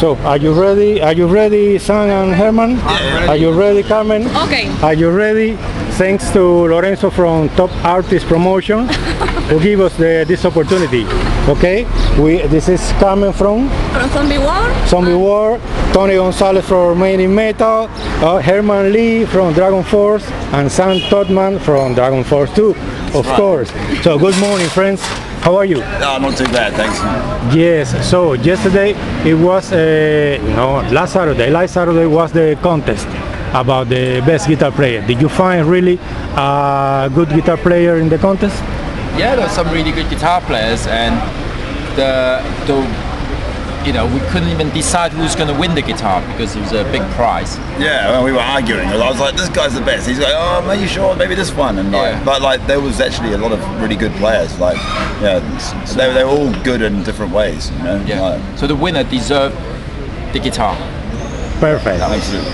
So, are you ready? Are you ready, Sam and Herman? Yeah. Are you ready, Carmen? Okay. Are you ready? Thanks to Lorenzo from Top Artist Promotion who give us this opportunity. Okay, this is Carmen from Zombie War. Zombie War, Tony Gonzalez from Made in Metal, Herman Lee from Dragonforce, and Sam Totman from Dragonforce 2, of course. So good morning, friends. How are you? Oh, not too bad, thanks. Yes, so yesterday it was, last Saturday was the contest about the best guitar player. Did you find really a good guitar player in the contest? Yeah, there were some really good guitar players, and we couldn't even decide who's going to win the guitar because it was a big prize. Yeah, well, we were arguing. I was like, this guy's the best. He's like, oh, are you sure? Maybe this one. And but there was actually a lot of really good players. They were all good in different ways. You know? Yeah. So the winner deserved the guitar. Perfect. Absolutely.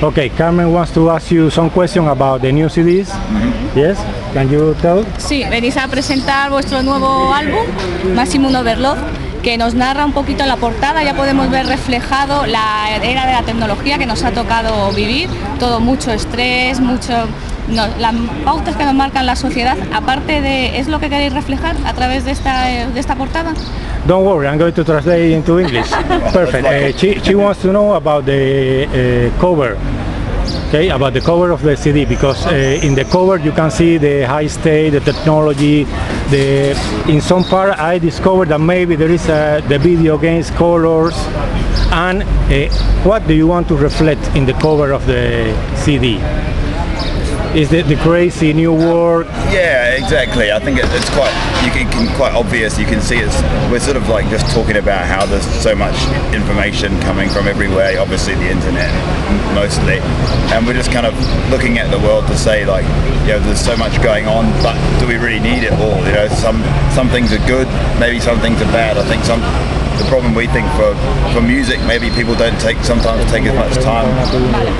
Okay, Carmen wants to ask you some question about the new CDs. Yes, can you tell? Sí, venís a presentar vuestro nuevo álbum, Maximum Overload, que nos narra un poquito la portada. Ya podemos ver reflejado la era de la tecnología que nos ha tocado vivir, todo mucho estrés, las pautas que nos marcan la sociedad. Aparte de, ¿es lo que queréis reflejar a través de esta portada? Don't worry, I'm going to translate into English. Perfect. She wants to know about the cover. Okay, about the cover of the CD, because in the cover you can see the high state, the technology. In some part I discovered that maybe there is the video games colors. And what do you want to reflect in the cover of the CD? Is the crazy new world? Yeah, exactly. I think it's quite obvious. You can see we're sort of like just talking about how there's so much information coming from everywhere. Obviously, the internet mostly, and we're just kind of looking at the world to say there's so much going on, but do we really need it all? You know, some things are good, maybe some things are bad. I think the problem we think for music, maybe people don't sometimes take as much time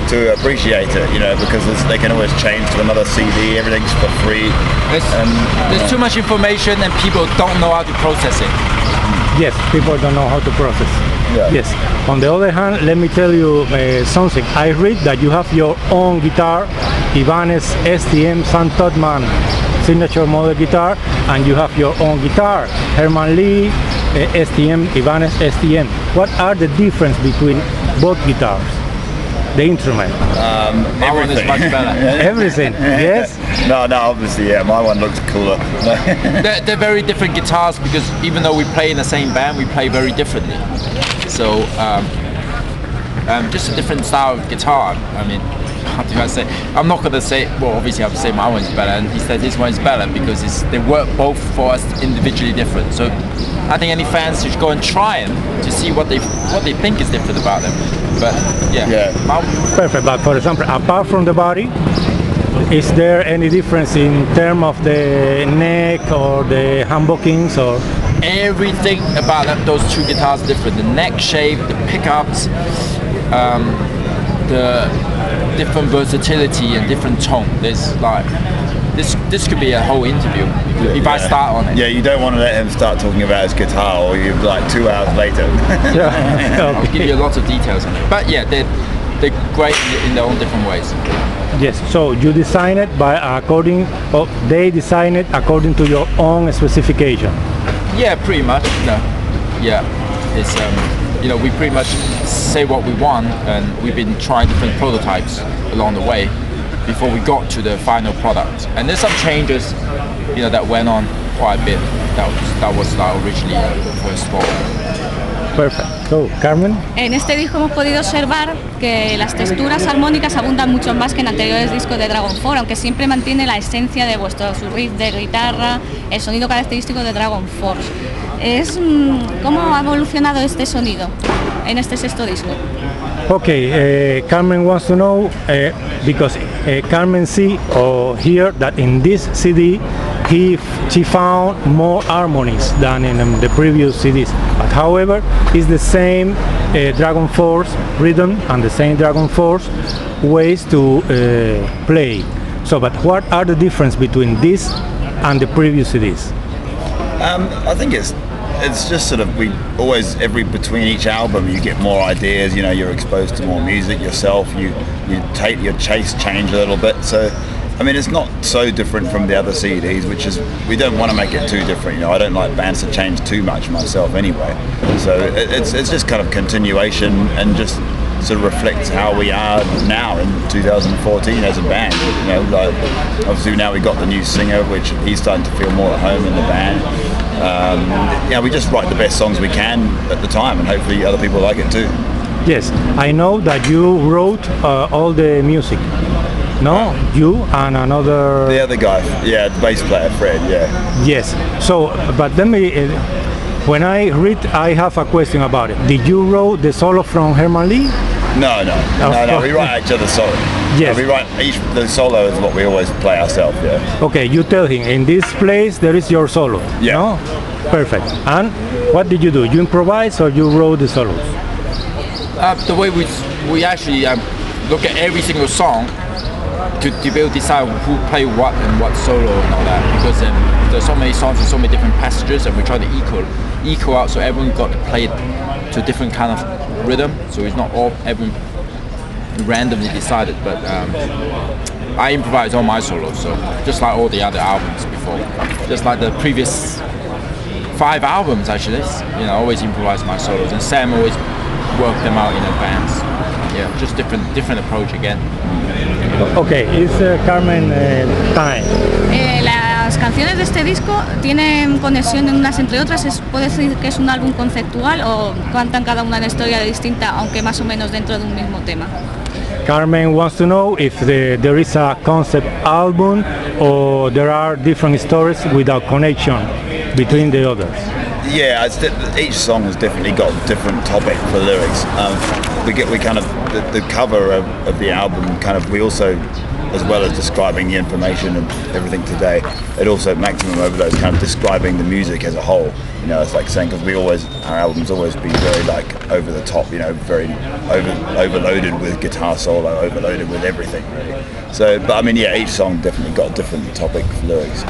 to appreciate it, because they can always change to another CD, everything's for free. There's too much information and people don't know how to process it. Yes, people don't know how to process. Yeah. Yes. On the other hand, let me tell you something. I read that you have your own guitar, Ibanez STM Sam Totman signature model guitar, and you have your own guitar, Herman Lee STM, Ibanez STM. What are the difference between both guitars? The instrument. My one is much better. Everything. Yes. No, obviously, yeah. My one looks cooler. They're very different guitars because even though we play in the same band, we play very differently. So just a different style of guitar. I mean, how do I say? I'm not gonna say. Well, obviously, I'll say my one's better, and he said his one's better because they work both for us individually different. So I think any fans should go and try them to see what they think is different about them. But yeah. Perfect. But for example, apart from the body, is there any difference in terms of the neck or the humbuckings or? Everything about those two guitars is different. The neck shape, the pickups, the different versatility and different tone. There's this could be a whole interview if I start on it. Yeah, you don't want to let him start talking about his guitar or you're 2 hours later. I'll give you lots of details on it. But yeah, they're great in their own different ways. Yes, so you design it they design it according to your own specification. Yeah, pretty much. No. Yeah, it's we pretty much say what we want, and we've been trying different prototypes along the way before we got to the final product. And there's some changes, that went on quite a bit. That was originally the first fall. Perfect. So, Carmen. En este disco hemos podido observar que las texturas armónicas abundan mucho más que en anteriores discos de Dragonforce, aunque siempre mantiene la esencia de su riff de guitarra, el sonido característico de Dragonforce. ¿Cómo ha evolucionado este sonido en este sexto disco? Okay, Carmen wants to know because Carmen see or hear that in this CD she found more harmonies than in the previous CDs. But however, it's the same Dragonforce rhythm and the same Dragonforce ways to play. So, but what are the difference between this and the previous CDs? I think it's it's just sort of, we always, between each album you get more ideas, you know, you're exposed to more music yourself, you take your taste change a little bit. So I mean, it's not so different from the other CDs, which is, we don't want to make it too different. You know, I don't like bands to change too much myself anyway. So it's just kind of continuation and just sort of reflects how we are now in 2014 as a band. You know, like obviously now we got the new singer, which he's starting to feel more at home in the band. Yeah, we just write the best songs we can at the time, and hopefully other people like it too. Yes, I know that you wrote all the music. No, you and another. The other guy, yeah, the bass player, Fred, yeah. Yes. So, but let me. When I read, I have a question about it. Did you wrote the solo from Herman Lee? No. We write each other's solo. Yes. We write the solo is what we always play ourselves. Yeah. Okay, you tell him in this place there is your solo. Yeah. No? Perfect. And what did you do? You improvise or you wrote the solos? The way we actually look at every single song to be able to decide who play what and what solo and all that, because there's so many songs and so many different passages, and we try to equal out so everyone got to play it to a different kind of rhythm, so it's not all everyone randomly decided. But I improvise all my solos, so just like all the other albums before, just like the previous 5 albums actually, you know, I always improvise my solos, and Sam always worked them out in advance. Yeah, just different approach again. Okay, it's Carmen time. Las canciones de este disco tienen conexión en unas entre otras. ¿Puede decir que es un álbum conceptual o cuentan cada una una historia distinta, aunque más o menos dentro de un mismo tema? Carmen wants to know if there is a concept album or there are different stories without connection between the others. Yeah, each song has definitely got a different topic for lyrics. We kind of the cover of the album kind of, we also, as well as describing the information and everything today, it also Maximum Overdose kind of describing the music as a whole. You know, it's like saying, because our albums always be very like over the top, you know, very overloaded with guitar solo, overloaded with everything really. So, but I mean, yeah, each song definitely got a different topic for lyrics.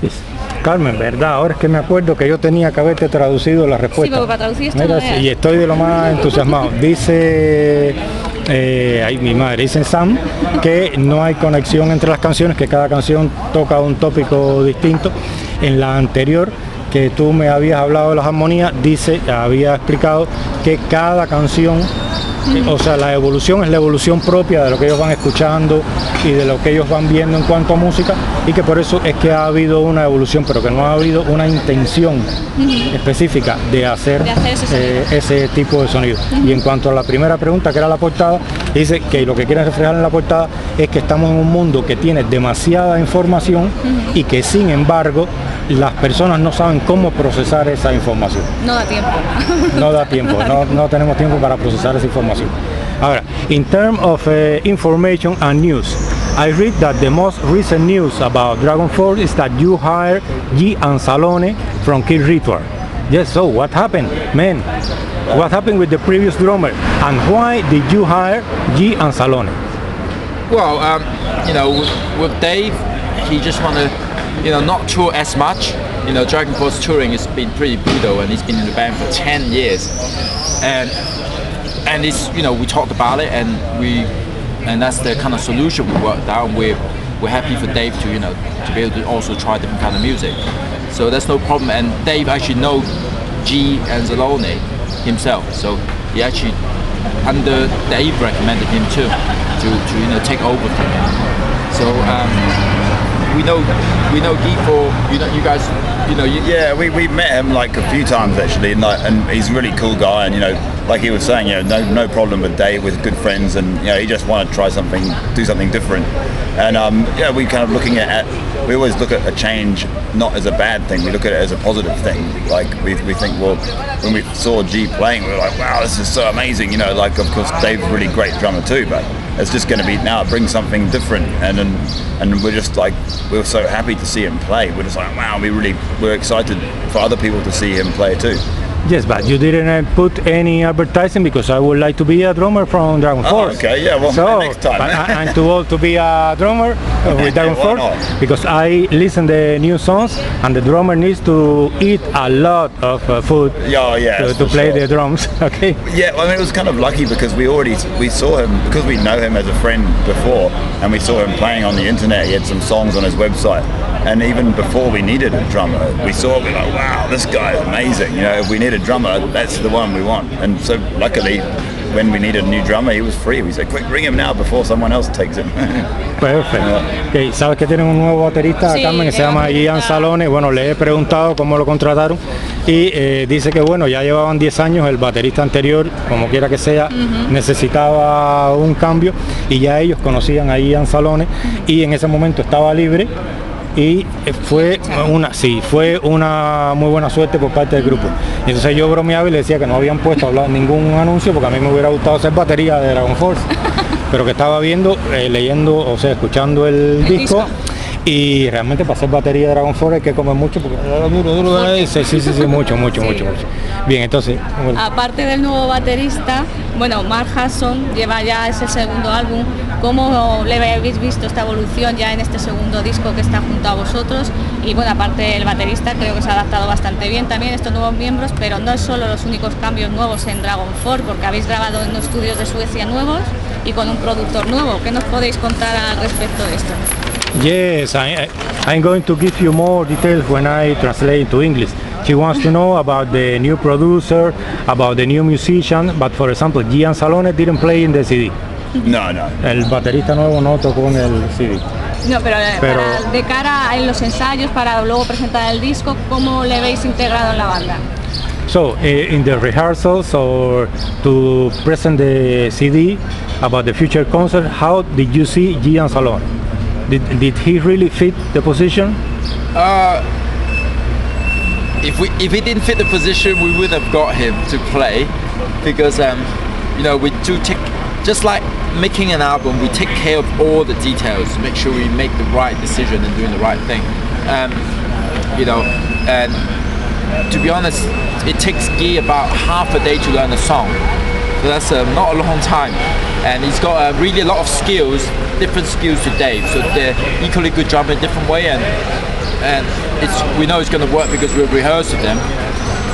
Yes. Carmen, ¿verdad? Ahora es que me acuerdo que yo tenía que haberte traducido la respuesta. Sí, porque para traducir esto Mira, no es. y estoy de lo más entusiasmado. Dice, ay, mi madre, dice Sam que no hay conexión entre las canciones, que cada canción toca un tópico distinto. En la anterior, que tú me habías hablado de las armonías, había explicado que cada canción, o sea, la evolución es la evolución propia de lo que ellos van escuchando y de lo que ellos van viendo en cuanto a música, y que por eso es que ha habido una evolución, pero que no ha habido una intención específica de hacer ese tipo de sonido. Y en cuanto a la primera pregunta, que era la portada, dice que lo que quieren reflejar en la portada es que estamos en un mundo que tiene demasiada información y que sin embargo las personas no saben cómo procesar esa información. No da tiempo. No da tiempo, no tenemos tiempo para procesar esa información. Ahora, in terms of information and news, I read that the most recent news about Dragonforce is that you hired G and Salone from Kill Ritual. Yes, so what happened, man? What happened with the previous drummer, and why did you hire G and Salone? Well, you know, with Dave, he just wanted, you know, not tour as much. You know, Dragonforce touring has been pretty brutal, and he's been in the band for 10 years. And it's, you know, we talked about it, and that's the kind of solution we worked out. We're happy for Dave to, you know, to be able to also try different kind of music. So that's no problem. And Dave actually knows G and Zalone himself, so he actually, under Dave recommended him to you know, take over from him. So we know Guy for, you know, you guys, you know. Yeah, we met him like a few times actually, and he's a really cool guy, and you know, like he was saying, you know, no problem with Dave, with good friends, and you know, he just wanted to try something, do something different. And yeah, we kind of looking at, we always look at a change not as a bad thing, we look at it as a positive thing. Like we think, well, when we saw G playing, we were like, wow, this is so amazing, you know, like of course Dave's a really great drummer too, but it's just going to be, now it brings something different, and we're just like, we're so happy to see him play. We're just like, wow, we're excited for other people to see him play too. Yes, but you didn't put any advertising because I would like to be a drummer from Dragonforce. Oh, okay, yeah, well, so, next time. I'm too old to be a drummer with Dragonforce because I listen the new songs and the drummer needs to eat a lot of food to play the drums. Okay. Yeah, I mean it was kind of lucky because we saw him because we know him as a friend before, and we saw him playing on the internet. He had some songs on his website. And even before we needed a drummer, we saw it, we're like, wow, this guy is amazing. You know, if we need a drummer, that's the one we want. And so luckily, when we needed a new drummer, he was free. We said, quick, bring him now before someone else takes him. Perfecto. Okay, sabes que tienen un nuevo baterista, sí, Carmen, que se llama Ian Salone. Bueno, le he preguntado cómo lo contrataron y dice que bueno, ya llevaban 10 años, el baterista anterior, como quiera que sea, necesitaba un cambio y ya ellos conocían a Ian Salone y en ese momento estaba libre. Y fue una muy buena suerte por parte del grupo. Y entonces yo bromeaba y le decía que no habían puesto ningún anuncio porque a mí me hubiera gustado ser batería de Dragonforce, pero que estaba viendo, leyendo, o sea, escuchando el disco. Y realmente para ser batería de Dragonforce hay que comer mucho porque sí, mucho. Bien, entonces... Bueno. Aparte del nuevo baterista, bueno, Mark Hudson lleva ya ese segundo álbum. ¿Cómo le habéis visto esta evolución ya en este segundo disco que está junto a vosotros? Y bueno, aparte del baterista, creo que se ha adaptado bastante bien también estos nuevos miembros, pero no es solo los únicos cambios nuevos en Dragonforce, porque habéis grabado en los estudios de Suecia nuevos y con un productor nuevo. ¿Qué nos podéis contar al respecto de esto? Yes, I'm going to give you more details when I translate into English. She wants to know about the new producer, about the new musician, but for example, Ian Salone didn't play in the CD. No. El baterista nuevo no tocó en el CD. No, pero de cara en los ensayos para luego presentar el disco, ¿cómo le veis integrado en la banda? So, in the rehearsals or to present the CD about the future concert, how did you see Ian Salone? Did he really fit the position? If he didn't fit the position, we would have got him to play, because you know, we do take, just like making an album, we take care of all the details to make sure we make the right decision and doing the right thing. You know, and to be honest, it takes Guy about half a day to learn a song. So that's not a long time, and he's got really a lot of skills, different skills to Dave. So they're equally good drummer in a different way, and we know it's going to work because we've rehearsed with them.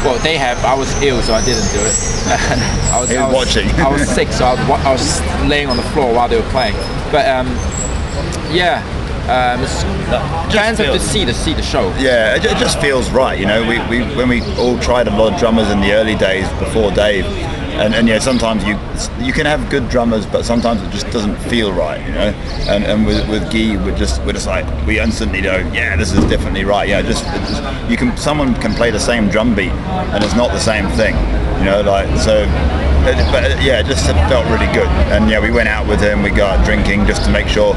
Well, they have. I was ill, so I didn't do it. I was watching. I was sick, so I was laying on the floor while they were playing. But fans have to see the show. Yeah, it just feels right. You know, when we all tried a lot of drummers in the early days before Dave. And yeah, sometimes you can have good drummers, but sometimes it just doesn't feel right, you know. And with Guy, we're just like, we instantly know, yeah, this is definitely right. Yeah, someone can play the same drum beat, and it's not the same thing, you know. Like so, but yeah, it just felt really good. And yeah, we went out with him, we got drinking just to make sure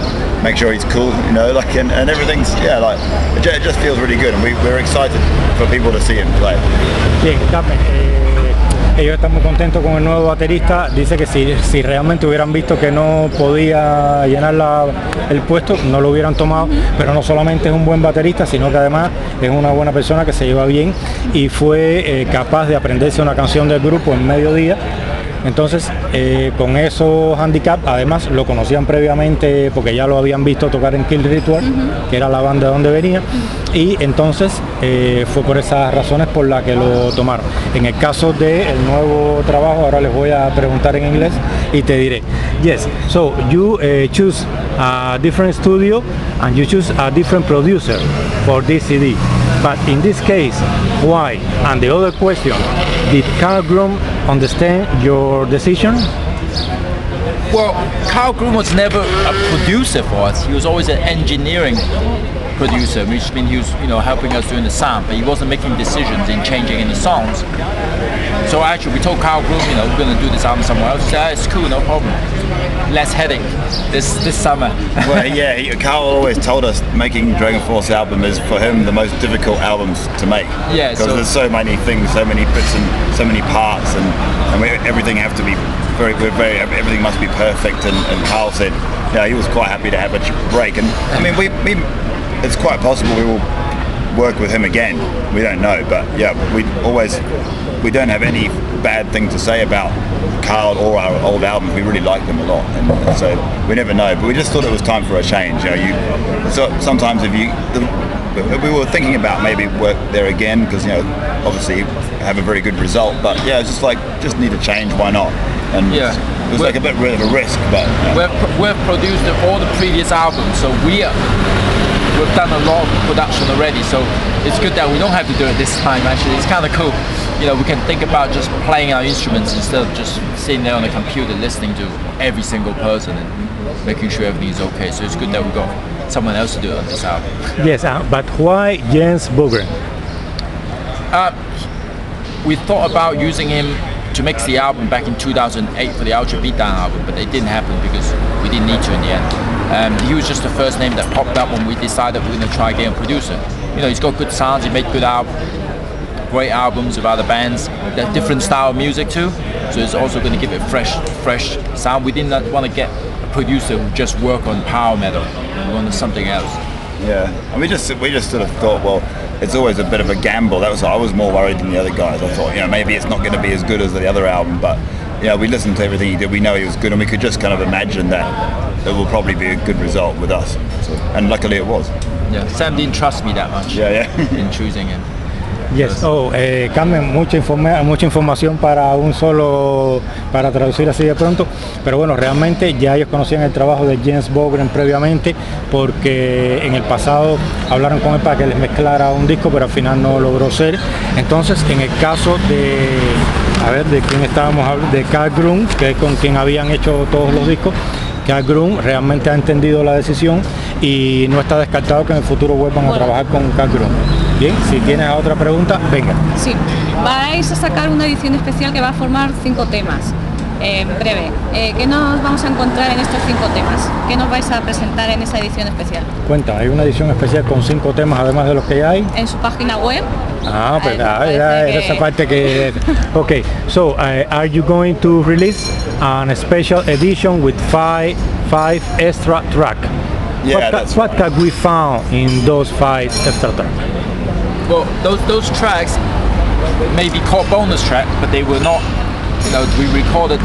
he's cool, you know. Like and everything's like it just feels really good, and we're excited for people to see him play. Bien, ellos están muy contentos con el nuevo baterista. Dice que si realmente hubieran visto que no podía llenar el puesto, no lo hubieran tomado, pero no solamente es un buen baterista, sino que además es una buena persona que se lleva bien y fue capaz de aprenderse una canción del grupo en medio día. Entonces, con esos handicaps, además lo conocían previamente porque ya lo habían visto tocar en Kill Ritual, que era la banda de donde venía, y entonces fue por esas razones por las que lo tomaron. En el caso del nuevo trabajo, ahora les voy a preguntar en inglés y te diré. Yes, so you choose a different studio and you choose a different producer for this CD. But in this case, why? And the other question, did Carl Groom understand your decision? Well, Carl Groom was never a producer for us. He was always an engineering producer, which means he was, helping us doing the sound, but he wasn't making decisions in changing any songs. So actually, we told Carl Groom, we're going to do this album somewhere else. He said, it's cool, no problem. Less headache this summer. Well, yeah, Carl always told us making Dragonforce album is for him the most difficult albums to make. Yeah, because there's so many things, so many bits and so many parts, and everything have to be everything must be perfect. And Carl said, he was quite happy to have a break. And I mean, it's quite possible we will work with him again, we don't know. But yeah, we don't have any bad thing to say about Carl or our old albums. We really like them a lot, and so we never know. But we just thought it was time for a change. So sometimes we were thinking about maybe work there again because obviously have a very good result. But yeah, it's just need a change. Why not? And it was like a bit of a risk, but we've produced all the previous albums, so we've done a lot of production already. So it's good that we don't have to do it this time. Actually, it's kind of cool. We can think about just playing our instruments instead of just sitting there on the computer listening to every single person and making sure everything is okay. So it's good that we got someone else to do it on this album. Yes, but why Jens Bogren? We thought about using him to mix the album back in 2008 for the Ultra Beatdown album, but it didn't happen because we didn't need to in the end. He was just the first name that popped up when we decided we're going to try getting a producer. He's got good sounds, he made good great albums with other bands. They're different style of music too, so it's also going to give it fresh sound. We didn't want to get a producer who just work on power metal. We wanted something else. Yeah, and we just sort of thought, well, it's always a bit of a gamble. I was more worried than the other guys. I thought, maybe it's not going to be as good as the other album, but we listened to everything he did. We know he was good, and we could just kind of imagine that it will probably be a good result with us. So, and luckily it was. Yeah, Sam didn't trust me that much. In choosing him. Yes. Carmen, mucha información para traducir así de pronto, pero bueno, realmente ya ellos conocían el trabajo de Jens Bogren previamente, porque en el pasado hablaron con él para que les mezclara un disco, pero al final no logró ser. Entonces, en el caso de quién estábamos hablando, de Carl Grun, que es con quien habían hecho todos los discos. Carl Grun realmente ha entendido la decisión y no está descartado que en el futuro vuelvan a trabajar con Carl Grun. Bien, si tienes otra pregunta, venga. Sí, vais a sacar una edición especial que va a formar 5 temas. Breve, ¿qué nos vamos a encontrar en estos 5 temas? ¿Qué nos vais a presentar en esa edición especial? Cuenta, hay una edición especial con 5 temas además de los que ya hay. En su página web. Pues era esa parte que... Okay, so are you going to release a special edition with five extra tracks? Yeah, what can we found in those 5 extra tracks? Well, those tracks may be called bonus tracks, but they were not. We recorded,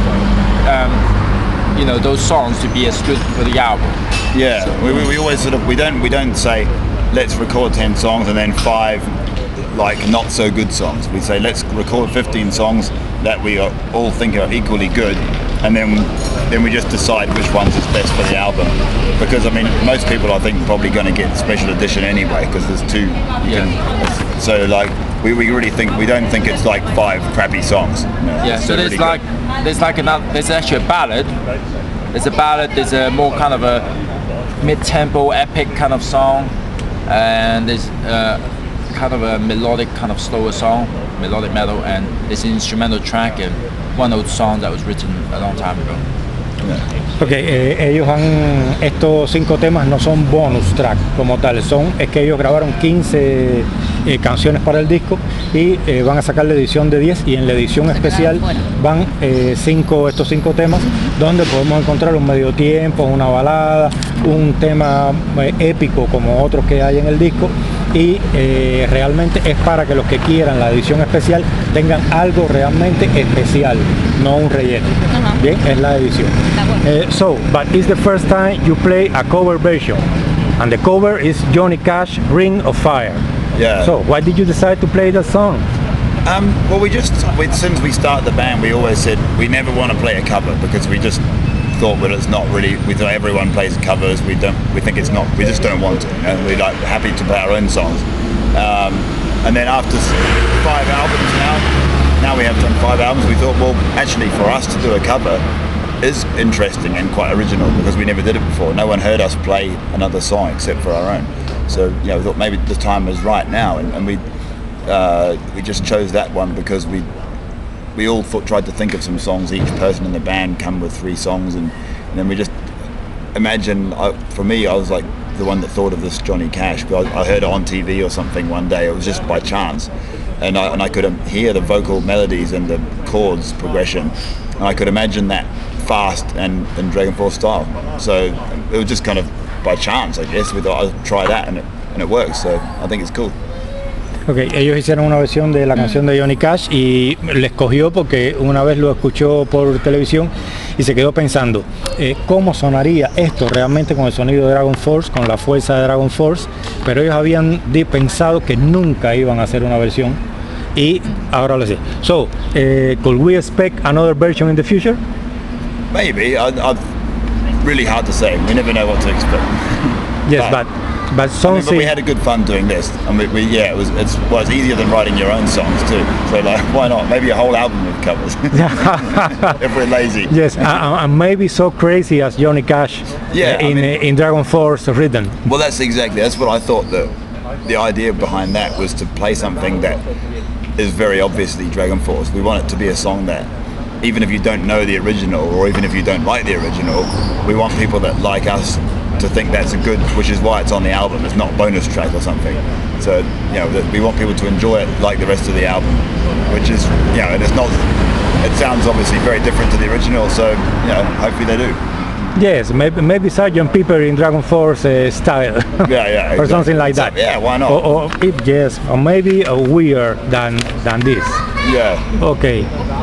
those songs to be as good for the album. Yeah, so, we always we don't say let's record 10 songs and then 5 not so good songs. We say let's record 15 songs that we all think are equally good, and then we just decide which ones is best for the album. Because most people I think probably going to get the special edition anyway because there's 2. So we really think we don't think it's 5 crappy songs. So there's really there's actually a ballad. There's a ballad. There's a more kind of a mid-tempo epic kind of song, and there's kind of a melodic kind of slower song, melodic metal, and there's an instrumental track and one old song that was written a long time ago. Ellos estos 5 temas no son bonus track como tales, es que ellos grabaron 15 canciones para el disco y van a sacar la edición de 10, y en la edición especial van estos 5 temas donde podemos encontrar un medio tiempo, una balada, un tema épico como otros que hay en el disco, y realmente es para que los que quieran la edición especial tengan algo realmente especial, no un relleno. Bien, es la edición. But it's the first time you play a cover version, and the cover is Johnny Cash, Ring of Fire. Yeah. So why did you decide to play that song? Well, since we started the band, we always said we never want to play a cover because we just thought, well, it's not really. We thought everyone plays covers. We think it's not. We just don't want to, and we're happy to play our own songs. And then after 5 albums now we have done 5 albums. We thought, well, actually, for us to do a cover is interesting and quite original because we never did it before. No one heard us play another song except for our own. So we thought maybe the time was right now, and we just chose that one because we all tried to think of some songs. Each person in the band come with 3 songs, and then we just imagined. For me, I was the one that thought of this Johnny Cash. I heard it on TV or something one day. It was just by chance, and I could hear the vocal melodies and the chords progression, and I could imagine that fast and in Dragonforce style. So it was just kind of by chance, I guess. We thought I'd try that, and it works. So I think it's cool. Okay, ellos hicieron una versión de la canción de Johnny Cash y les cogió porque una vez lo escuchó por televisión y se quedó pensando cómo sonaría esto realmente con el sonido de Dragonforce, con la fuerza de Dragonforce, pero ellos habían pensado que nunca iban a hacer una versión y ahora lo sé. So, could we expect another version in the future? Maybe. I've really hard to say. We never know what to expect. Yes, but but something. we had a good fun doing this, and it's easier than writing your own songs too. So like, why not? Maybe a whole album of covers if we're lazy. Yes, and maybe so crazy as Johnny Cash in Dragonforce written. Well, that's what I thought. The idea behind that was to play something that is very obviously Dragonforce. We want it to be a song that, even if you don't know the original, or even if you don't like the original, we want people that like us to think that's a good, which is why it's on the album. It's not a bonus track or something. So we want people to enjoy it like the rest of the album, which is and it's not. It sounds obviously very different to the original, so hopefully they do. Yes, maybe Sgt. Pepper in Dragonforce style. Yeah, exactly. Or something like that. Yeah, why not? Or maybe weirder than this. Yeah. Okay.